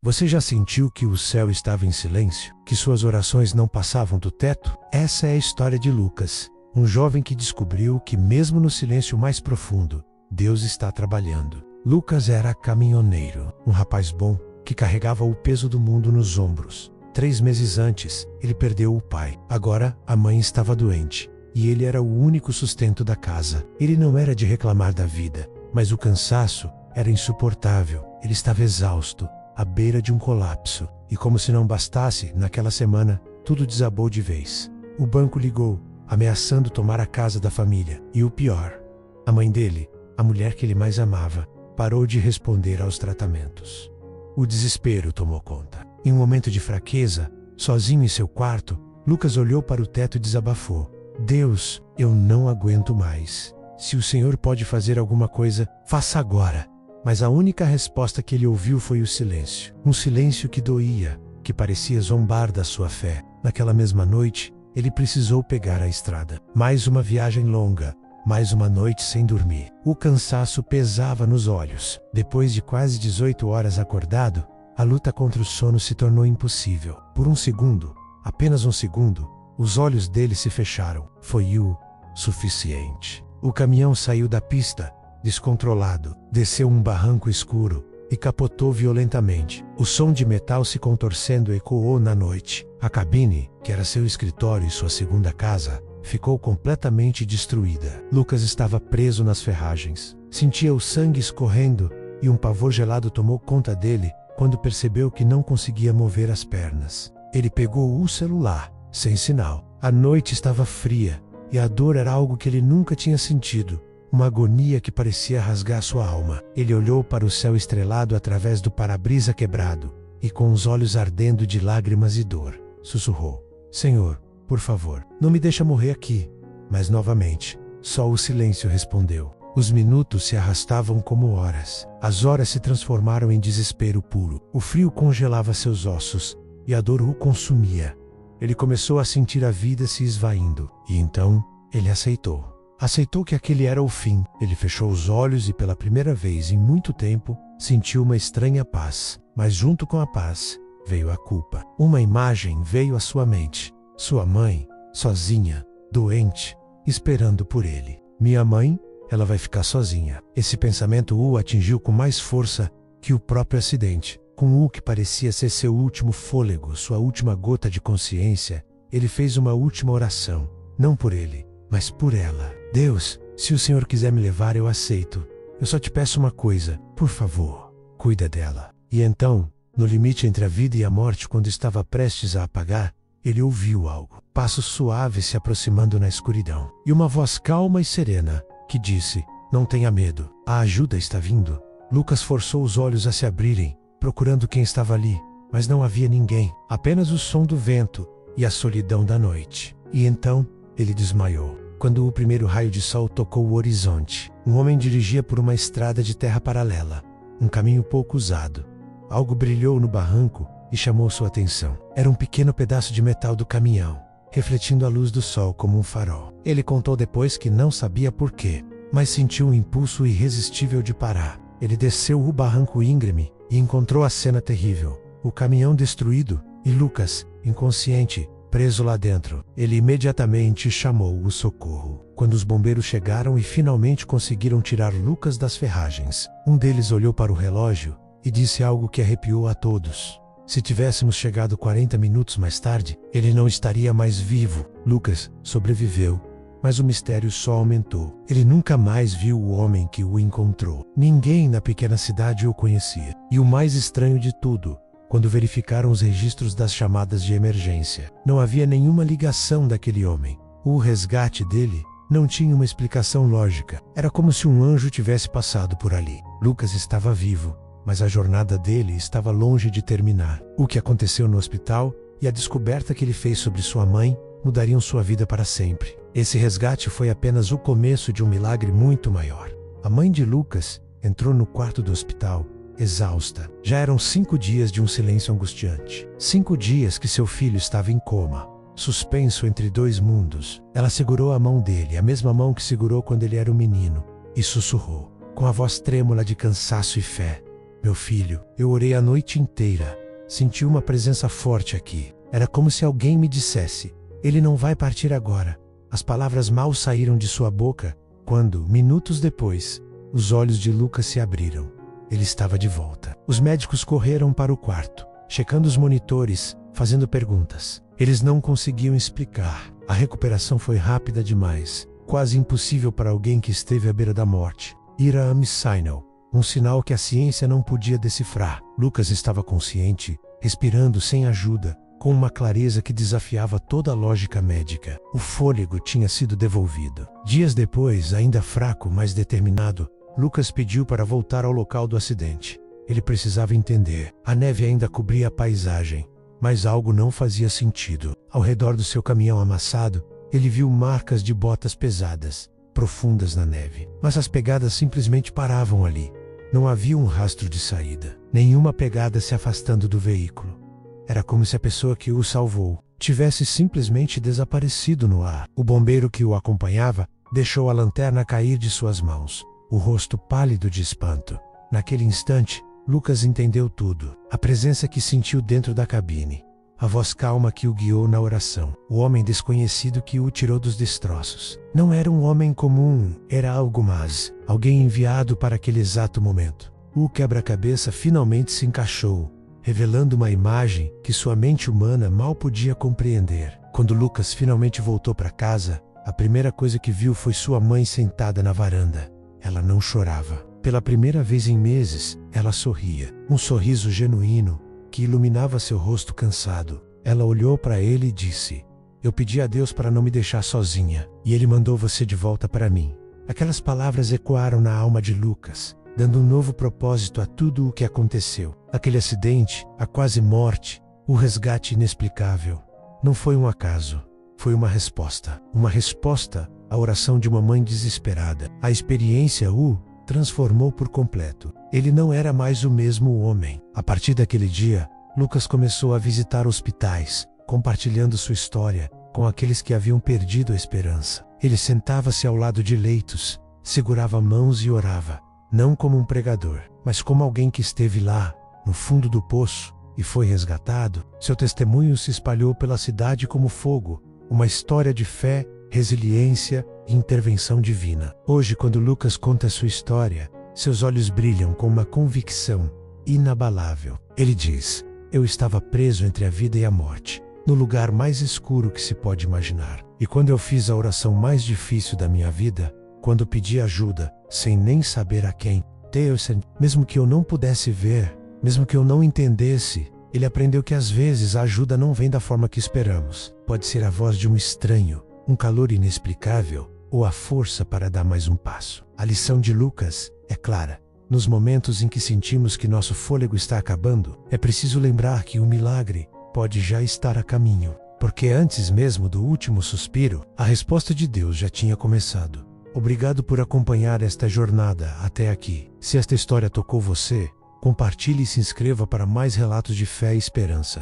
Você já sentiu que o céu estava em silêncio? Que suas orações não passavam do teto? Essa é a história de Lucas, um jovem que descobriu que mesmo no silêncio mais profundo, Deus está trabalhando. Lucas era caminhoneiro, um rapaz bom que carregava o peso do mundo nos ombros. 3 meses antes, ele perdeu o pai. Agora, a mãe estava doente e ele era o único sustento da casa. Ele não era de reclamar da vida, mas o cansaço era insuportável. Ele estava exausto, à beira de um colapso. E como se não bastasse, naquela semana, tudo desabou de vez. O banco ligou, ameaçando tomar a casa da família. E o pior, a mãe dele, a mulher que ele mais amava, parou de responder aos tratamentos. O desespero tomou conta. Em um momento de fraqueza, sozinho em seu quarto, Lucas olhou para o teto e desabafou: Deus, eu não aguento mais. Se o Senhor pode fazer alguma coisa, faça agora. Mas a única resposta que ele ouviu foi o silêncio. Um silêncio que doía, que parecia zombar da sua fé. Naquela mesma noite, ele precisou pegar a estrada. Mais uma viagem longa, mais uma noite sem dormir. O cansaço pesava nos olhos. Depois de quase 18 horas acordado, a luta contra o sono se tornou impossível. Por um segundo, apenas um segundo, os olhos dele se fecharam. Foi o suficiente. O caminhão saiu da pista, descontrolado, desceu um barranco escuro e capotou violentamente. O som de metal se contorcendo ecoou na noite. A cabine, que era seu escritório e sua segunda casa, ficou completamente destruída. Lucas estava preso nas ferragens. Sentia o sangue escorrendo e um pavor gelado tomou conta dele quando percebeu que não conseguia mover as pernas. Ele pegou o celular, sem sinal. A noite estava fria e a dor era algo que ele nunca tinha sentido. Uma agonia que parecia rasgar sua alma. Ele olhou para o céu estrelado através do para-brisa quebrado e, com os olhos ardendo de lágrimas e dor, sussurrou: Senhor, por favor, não me deixa morrer aqui. Mas novamente, só o silêncio respondeu. Os minutos se arrastavam como horas. As horas se transformaram em desespero puro. O frio congelava seus ossos e a dor o consumia. Ele começou a sentir a vida se esvaindo. E então, ele aceitou. Aceitou que aquele era o fim. Ele fechou os olhos e pela primeira vez em muito tempo, sentiu uma estranha paz. Mas junto com a paz, veio a culpa. Uma imagem veio à sua mente. Sua mãe, sozinha, doente, esperando por ele. Minha mãe, ela vai ficar sozinha. Esse pensamento o atingiu com mais força que o próprio acidente. Com o que parecia ser seu último fôlego, sua última gota de consciência, ele fez uma última oração. Não por ele, mas por ela. Deus, se o Senhor quiser me levar, eu aceito. Eu só te peço uma coisa, por favor, cuida dela. E então, no limite entre a vida e a morte, quando estava prestes a apagar, ele ouviu algo. Passos suaves se aproximando na escuridão. E uma voz calma e serena, que disse: Não tenha medo, a ajuda está vindo. Lucas forçou os olhos a se abrirem, procurando quem estava ali, mas não havia ninguém. Apenas o som do vento e a solidão da noite. E então, ele desmaiou. Quando o primeiro raio de sol tocou o horizonte, um homem dirigia por uma estrada de terra paralela, um caminho pouco usado. Algo brilhou no barranco e chamou sua atenção. Era um pequeno pedaço de metal do caminhão, refletindo a luz do sol como um farol. Ele contou depois que não sabia por quê, mas sentiu um impulso irresistível de parar. Ele desceu o barranco íngreme e encontrou a cena terrível. O caminhão destruído e Lucas, inconsciente, preso lá dentro. Ele imediatamente chamou o socorro. Quando os bombeiros chegaram e finalmente conseguiram tirar Lucas das ferragens, um deles olhou para o relógio e disse algo que arrepiou a todos. Se tivéssemos chegado 40 minutos mais tarde, ele não estaria mais vivo. Lucas sobreviveu, mas o mistério só aumentou. Ele nunca mais viu o homem que o encontrou. Ninguém na pequena cidade o conhecia. E o mais estranho de tudo, quando verificaram os registros das chamadas de emergência, não havia nenhuma ligação daquele homem. O resgate dele não tinha uma explicação lógica. Era como se um anjo tivesse passado por ali. Lucas estava vivo, mas a jornada dele estava longe de terminar. O que aconteceu no hospital e a descoberta que ele fez sobre sua mãe mudariam sua vida para sempre. Esse resgate foi apenas o começo de um milagre muito maior. A mãe de Lucas entrou no quarto do hospital, exausta. Já eram 5 dias de um silêncio angustiante. 5 dias que seu filho estava em coma, suspenso entre 2 mundos. Ela segurou a mão dele, a mesma mão que segurou quando ele era um menino, e sussurrou, com a voz trêmula de cansaço e fé: Meu filho, eu orei a noite inteira. Senti uma presença forte aqui. Era como se alguém me dissesse: ele não vai partir agora. As palavras mal saíram de sua boca quando, minutos depois, os olhos de Lucas se abriram. Ele estava de volta. Os médicos correram para o quarto, checando os monitores, fazendo perguntas. Eles não conseguiam explicar. A recuperação foi rápida demais, quase impossível para alguém que esteve à beira da morte. Hiram Sinal, um sinal que a ciência não podia decifrar. Lucas estava consciente, respirando sem ajuda, com uma clareza que desafiava toda a lógica médica. O fôlego tinha sido devolvido. Dias depois, ainda fraco, mas determinado, Lucas pediu para voltar ao local do acidente. Ele precisava entender. A neve ainda cobria a paisagem, mas algo não fazia sentido. Ao redor do seu caminhão amassado, ele viu marcas de botas pesadas, profundas na neve. Mas as pegadas simplesmente paravam ali. Não havia um rastro de saída. Nenhuma pegada se afastando do veículo. Era como se a pessoa que o salvou tivesse simplesmente desaparecido no ar. O bombeiro que o acompanhava deixou a lanterna cair de suas mãos, o rosto pálido de espanto. Naquele instante, Lucas entendeu tudo. A presença que sentiu dentro da cabine. A voz calma que o guiou na oração. O homem desconhecido que o tirou dos destroços. Não era um homem comum, era algo mais. Alguém enviado para aquele exato momento. O quebra-cabeça finalmente se encaixou, revelando uma imagem que sua mente humana mal podia compreender. Quando Lucas finalmente voltou para casa, a primeira coisa que viu foi sua mãe sentada na varanda. Ela não chorava. Pela primeira vez em meses, ela sorria. Um sorriso genuíno que iluminava seu rosto cansado. Ela olhou para ele e disse: "Eu pedi a Deus para não me deixar sozinha, e Ele mandou você de volta para mim." Aquelas palavras ecoaram na alma de Lucas, dando um novo propósito a tudo o que aconteceu. Aquele acidente, a quase morte, o resgate inexplicável. Não foi um acaso. Foi uma resposta. Uma resposta à oração de uma mãe desesperada. A experiência o transformou por completo. Ele não era mais o mesmo homem. A partir daquele dia, Lucas começou a visitar hospitais, compartilhando sua história com aqueles que haviam perdido a esperança. Ele sentava-se ao lado de leitos, segurava mãos e orava, não como um pregador, mas como alguém que esteve lá, no fundo do poço, e foi resgatado. Seu testemunho se espalhou pela cidade como fogo, uma história de fé, resiliência e intervenção divina. Hoje, quando Lucas conta sua história, seus olhos brilham com uma convicção inabalável. Ele diz: "Eu estava preso entre a vida e a morte, no lugar mais escuro que se pode imaginar. E quando eu fiz a oração mais difícil da minha vida, quando pedi ajuda, sem nem saber a quem, Deus, mesmo que eu não pudesse ver, mesmo que eu não entendesse, ele aprendeu que às vezes a ajuda não vem da forma que esperamos. Pode ser a voz de um estranho, um calor inexplicável, ou a força para dar mais um passo." A lição de Lucas é clara. Nos momentos em que sentimos que nosso fôlego está acabando, é preciso lembrar que o milagre pode já estar a caminho, porque antes mesmo do último suspiro, a resposta de Deus já tinha começado. Obrigado por acompanhar esta jornada até aqui. Se esta história tocou você, compartilhe e se inscreva para mais relatos de fé e esperança.